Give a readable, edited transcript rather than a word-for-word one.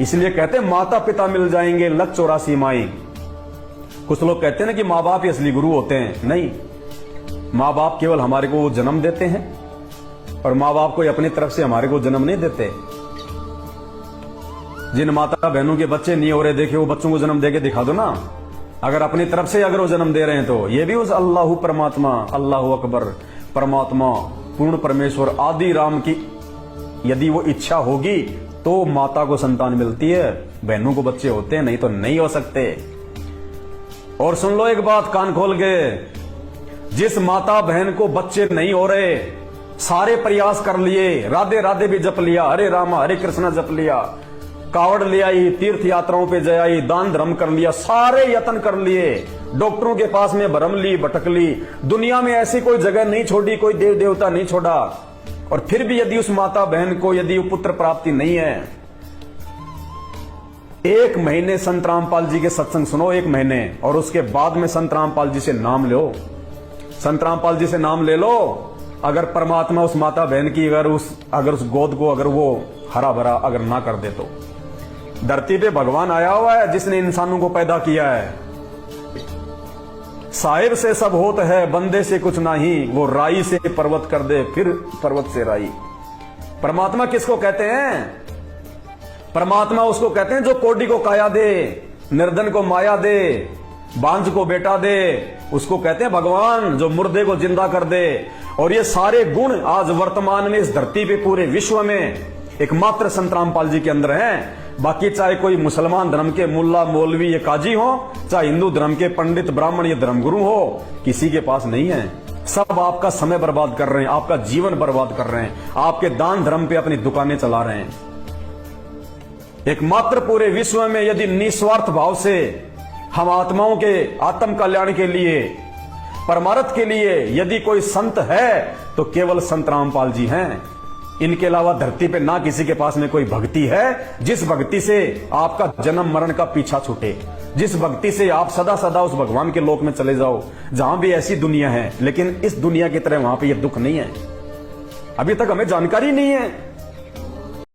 इसलिए कहते हैं माता पिता मिल जाएंगे लग 84 माई। कुछ लोग कहते हैं ना कि माँ बाप ही असली गुरु होते हैं। नहीं, माँ बाप केवल हमारे को जन्म देते हैं और माँ बाप कोई अपनी तरफ से हमारे को जन्म नहीं देते। जिन माता बहनों के बच्चे नहीं हो रहे, देखे वो बच्चों को जन्म देके दिखा दो ना। अगर अपनी तरफ से अगर वो जन्म दे रहे हैं तो ये भी उस अल्लाह परमात्मा, अल्लाह अकबर परमात्मा पूर्ण परमेश्वर आदि राम की यदि वो इच्छा होगी तो माता को संतान मिलती है, बहनों को बच्चे होते हैं, नहीं तो नहीं हो सकते। और सुन लो एक बात कान खोल के, जिस माता बहन को बच्चे नहीं हो रहे, सारे प्रयास कर लिए, राधे राधे भी जप लिया, हरे रामा हरे कृष्णा जप लिया, कावड़ ले आई, तीर्थ यात्राओं पे जाई, दान धर्म कर लिया, सारे यत्न कर लिए, डॉक्टरों के पास में भरम ली, भटक ली, दुनिया में ऐसी कोई जगह नहीं छोड़ी, कोई देव देवता नहीं छोड़ा, और फिर भी यदि उस माता बहन को यदि पुत्र प्राप्ति नहीं है, 1 महीने संत रामपाल जी के सत्संग सुनो, 1 महीने, और उसके बाद में संत रामपाल जी से नाम लो, संत रामपाल जी से नाम ले लो। अगर परमात्मा उस माता बहन की अगर उस गोद को अगर वो हरा भरा अगर ना कर दे तो। धरती पे भगवान आया हुआ है जिसने इंसानों को पैदा किया है। साहिब से सब होत है, बंदे से कुछ नहीं, वो राई से पर्वत कर दे, फिर पर्वत से राई। परमात्मा किसको कहते हैं? परमात्मा उसको कहते हैं जो कोडी को काया दे, निर्धन को माया दे, बांझ को बेटा दे, उसको कहते हैं भगवान। जो मुर्दे को जिंदा कर दे। और ये सारे गुण आज वर्तमान में इस धरती पे पूरे विश्व में एकमात्र संत रामपाल जी के अंदर हैं। बाकी चाहे कोई मुसलमान धर्म के मुल्ला मौलवी ये काजी हो, चाहे हिंदू धर्म के पंडित ब्राह्मण ये धर्मगुरु हो, किसी के पास नहीं है। सब आपका समय बर्बाद कर रहे हैं, आपका जीवन बर्बाद कर रहे हैं, आपके दान धर्म पे अपनी दुकानें चला रहे हैं। एकमात्र पूरे विश्व में यदि निस्वार्थ भाव से हम आत्माओं के आत्म कल्याण के लिए, परमार्थ के लिए यदि कोई संत है तो केवल संत रामपाल जी हैं। इनके अलावा धरती पे ना किसी के पास में कोई भक्ति है जिस भक्ति से आपका जन्म मरण का पीछा छूटे, जिस भक्ति से आप सदा सदा उस भगवान के लोक में चले जाओ जहां भी ऐसी दुनिया है। लेकिन इस दुनिया की तरह वहां पे ये दुख नहीं है, अभी तक हमें जानकारी नहीं है।